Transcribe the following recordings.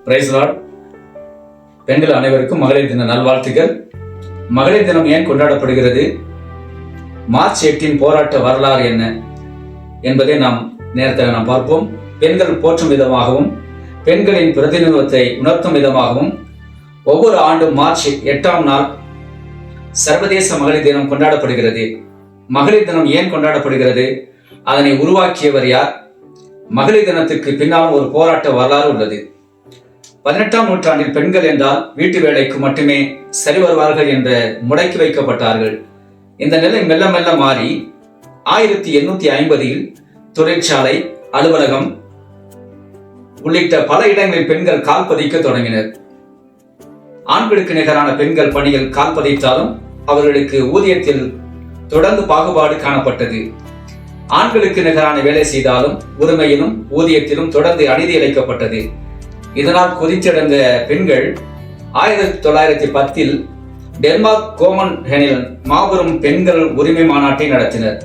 Price Lord. பெண்கள் அனைவருக்கும் மகளிர் தின நல்வாழ்த்துக்கள். மகளிர் தினம் ஏன் கொண்டாடப்படுகிறது, மார்ச் 8 போராட்ட வரலாறு என்ன என்பதை நேரத்தில் நாம் பார்ப்போம். பெண்கள் போற்றும் விதமாகவும் பெண்களின் பிரதிநிதித்துவத்தை உணர்த்தும் விதமாகவும் ஒவ்வொரு ஆண்டும் மார்ச் 8ஆம் நாள் சர்வதேச மகளிர் தினம் கொண்டாடப்படுகிறது. மகளிர் தினம் ஏன் கொண்டாடப்படுகிறது, அதனை உருவாக்கியவர் யார், மகளிர் தினத்துக்கு பின்னாலும் ஒரு போராட்ட வரலாறு உள்ளது. 18ஆம் நூற்றாண்டில் பெண்கள் என்றால் வீட்டு வேலைக்கு மட்டுமே சரி வருவார்கள் என்று முடக்கி வைக்கப்பட்டார்கள். இந்த நிலை மெல்ல மெல்ல மாறி 1850இல் தொழிற்சாலை, அலுவலகம் உள்ளிட்ட பல இடங்களில் பெண்கள் கால் பதிக்க தொடங்கினர். ஆண்களுக்கு நிகரான பெண்கள் பணியில் கால் பதித்தாலும் அவர்களுக்கு ஊதியத்தில் தொடர்ந்து பாகுபாடு காணப்பட்டது. ஆண்களுக்கு நிகரான வேலை செய்தாலும் உரிமையிலும் ஊதியத்திலும் தொடர்ந்து அநீதி இழைக்கப்பட்டது. இதனால் கொதித்தெழுந்த பெண்கள் 1910இல் டென்மார்க் கோமன்ஹெனில் மாபெரும் பெண்கள் உரிமை மாநாட்டை நடத்தினர்.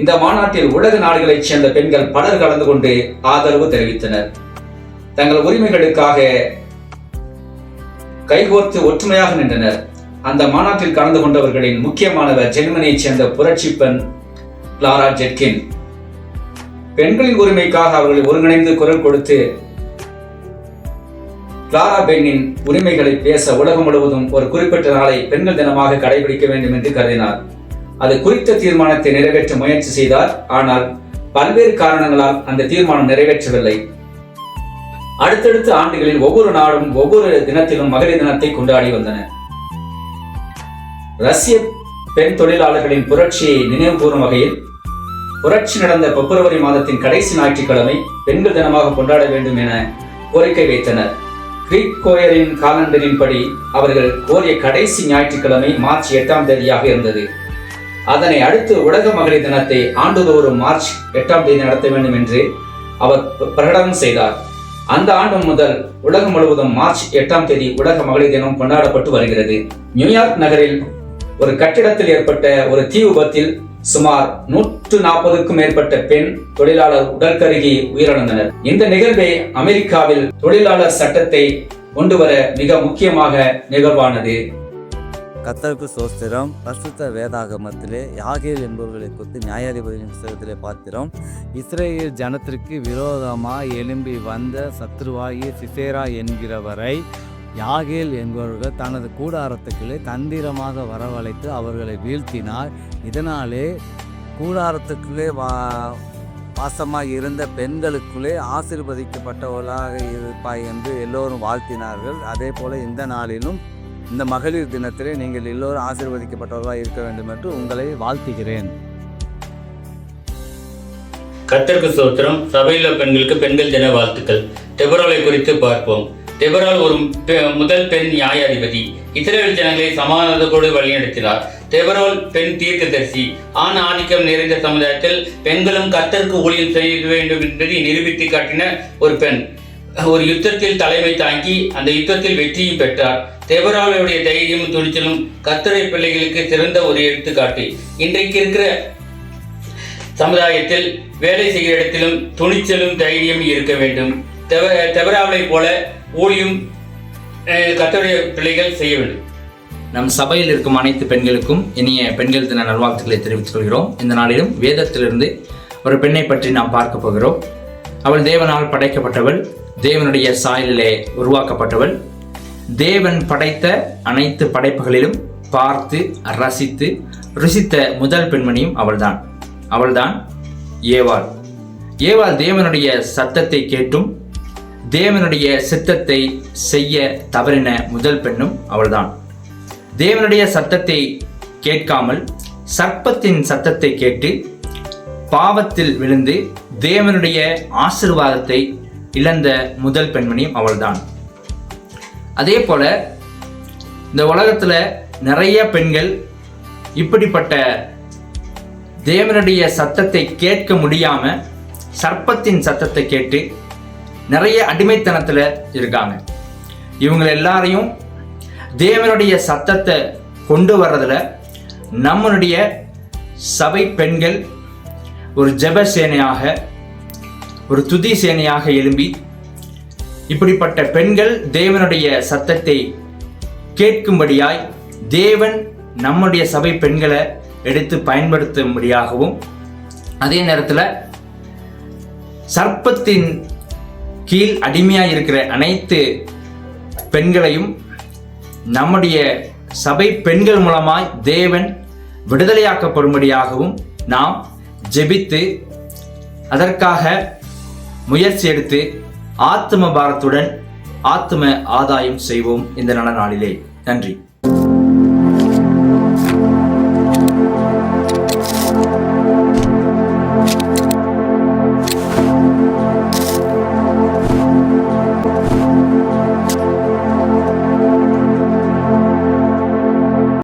இந்த மாநாட்டில் உலக நாடுகளைச் சேர்ந்த பெண்கள் பலர் கலந்து கொண்டு ஆதரவு தெரிவித்தனர். தங்கள் உரிமைகளுக்காக கைகோர்த்து ஒற்றுமையாக நின்றனர். அந்த மாநாட்டில் கலந்து கொண்டவர்களின் முக்கியமானவர் ஜெர்மனியைச் சேர்ந்த புரட்சி பெண் கிளாரா ஜெட்கின். பெண்களின் உரிமைக்காக அவர்கள் ஒருங்கிணைந்து குரல் கொடுத்து கிளாரா பெண்ணின் உரிமைகளை பேச உலகம் முழுவதும் ஒரு குறிப்பிட்ட நாளை பெண்கள் தினமாக கடைபிடிக்க வேண்டும் என்று கருதினார். அது குறித்த தீர்மானத்தை நிறைவேற்ற முயற்சி செய்தார். ஆனால் பல்வேறு காரணங்களால் அந்த தீர்மானம் நிறைவேற்றவில்லை. அடுத்தடுத்த ஆண்டுகளில் ஒவ்வொரு நாடும் ஒவ்வொரு தினத்திலும் மகளிர் தினத்தை கொண்டாடி வந்தன. ரஷ்ய பெண் தொழிலாளர்களின் புரட்சியை நினைவு கூறும் வகையில் புரட்சி நடந்த பிப்ரவரி மாதத்தின் கடைசி ஞாயிற்றுக்கிழமை பெண்கள் தினமாக கொண்டாட வேண்டும் என கோரிக்கை வைத்தனர். கிரீக்கோயரின் காலண்டரின் படி அவர்கள் கோரிய கடைசி ஞாயிற்றுக்கிழமை மார்ச் 8ஆம் தேதியாக இருந்தது. அதனை அடுத்து உலக மகளிர் தினத்தை ஆண்டுதோறும் மார்ச் 8ஆம் தேதி நடத்த வேண்டும் என்று அவர் பிரகடனம் செய்தார். அந்த ஆண்டு முதல் உலகம் முழுவதும் மார்ச் 8ஆம் தேதி உலக மகளிர் தினம் கொண்டாடப்பட்டு வருகிறது. நியூயார்க் நகரில் ஒரு கட்டிடத்தில் ஏற்பட்ட ஒரு தீ விபத்தில் சுமார் 140க்கும் மேற்பட்ட பெண் தொழிலாளர் உடல் கருகி உயிரிழந்தனர். இந்த நிகழ்வை அமெரிக்காவில் தொழிலாளர் சட்டத்தை கொண்டு வர மிக முக்கியமாக நிகழ்வானது. கர்த்தருக்கு ஸ்தோத்திரம். பரிசுத்த வேதாகமத்திலே யாகேல் என்பவர்களை குறித்து நியாயாதிபதியின் புத்தகத்திலே பார்க்கிறோம். இஸ்ரேல் ஜனத்திற்கு விரோதமாக எழும்பி வந்த சத்ருவாகிய சிசேரா என்கிறவரை யாகேல் என்பவர்கள் தனது கூடாரத்துக்குள்ளே தந்திரமாக வரவழைத்து அவர்களை வீழ்த்தினார். இதனாலே கூடாரத்துக்குள்ளே வாசமாக இருந்த பெண்களுக்குள்ளே ஆசீர்வதிக்கப்பட்டவர்களாக இருப்பாய் என்று எல்லோரும் வாழ்த்தினார்கள். அதே போல இந்த நாளிலும் இந்த மகளிர் தினத்திலே நீங்கள் எல்லோரும் ஆசீர்வதிக்கப்பட்டவர்களாக இருக்க வேண்டும் என்று உங்களை வாழ்த்துகிறேன். கர்த்தருக்கு ஸ்தோத்திரம். சபையிலுள்ள பெண்களுக்கு பெண்கள் தின வாழ்த்துக்கள். டெபோராளை குறித்து பார்ப்போம். டெபோராள் ஒரு முதல் பெண் நியாயாதிபதி. இஸ்ரவேல் ஜனங்களை சமாதானத்தோடு வழிநடத்தினார். டெபோராள் பெண் தீர்க்கதரிசி. ஆண் ஆதிக்கம் நிறைந்த சமுதாயத்தில் பெண்களும் கர்த்தருக்கு ஊழியம் செய்ய வேண்டும் என்பதை நிரூபித்து காட்டின ஒரு பெண். ஒரு யுத்தத்தில் தலைமை தாங்கி அந்த யுத்தத்தில் வெற்றியும் பெற்றார். டெபோராளுடைய தைரியமும் துணிச்சலும் கர்த்தருடைய பிள்ளைகளுக்கு சிறந்த ஒரு எடுத்துக்காட்டு. இன்றைக்கு இருக்கிற சமுதாயத்தில் வேலை செய்கிற இடத்திலும் துணிச்சலும் தைரியம் இருக்க வேண்டும். டெபோராளை போல ஊழியம் கர்த்தருடைய பிள்ளைகள் செய்ய வேண்டும். நம் சபையில் இருக்கும் அனைத்து பெண்களுக்கும் இனிய பெண்கள் தின நல்வாழ்த்துக்களை தெரிவித்துக் கொள்கிறோம். இந்த நாளிலும் வேதத்திலிருந்து ஒரு பெண்ணை பற்றி நாம் பார்க்க போகிறோம். அவள் தேவனால் படைக்கப்பட்டவள், தேவனுடைய சாயலிலே உருவாக்கப்பட்டவள். தேவன் படைத்த அனைத்து படைப்புகளிலும் பார்த்து ரசித்து ருசித்த முதல் பெண்மணியும் அவள்தான் ஏவாள். ஏவாள் தேவனுடைய சத்தத்தை கேட்டும் தேவனுடைய சித்தத்தை செய்ய தவறின முதல் பெண்ணும் அவள்தான். தேவனுடைய சத்தத்தை கேட்காமல் சர்ப்பத்தின் சத்தத்தை கேட்டு பாவத்தில் விழுந்து தேவனுடைய ஆசீர்வாதத்தை இழந்த முதல் பெண்மணியும் அவள்தான். அதே போல இந்த உலகத்தில் நிறைய பெண்கள் இப்படிப்பட்ட தேவனுடைய சத்தத்தை கேட்க முடியாம சர்ப்பத்தின் சத்தத்தை கேட்டு நிறைய அடிமைத்தனத்தில் இருக்காங்க. இவங்க எல்லாரையும் தேவனுடைய சத்தத்தை கொண்டு வர்றதுல நம்மளுடைய சபை பெண்கள் ஒரு ஜெப சேனையாக, ஒரு துதி சேனையாக எழும்பி இப்படிப்பட்ட பெண்கள் தேவனுடைய சத்தத்தை கேட்கும்படியாய் தேவன் நம்முடைய சபை பெண்களை எடுத்து பயன்படுத்தும்படியாகவும், அதே நேரத்தில் சர்ப்பத்தின் கீழ் அடிமையாய் இருக்கிற அனைத்து பெண்களையும் நம்முடைய சபை பெண்கள் மூலமாய் தேவன் விடுதலையாக்கப்படும்படியாகவும் நாம் ஜெபித்து அதற்காக முயற்சி எடுத்து ஆத்தும பாரத்துடன் ஆத்தும ஆதாயம் செய்வோம் இந்த நல்ல நாளிலே. நன்றி.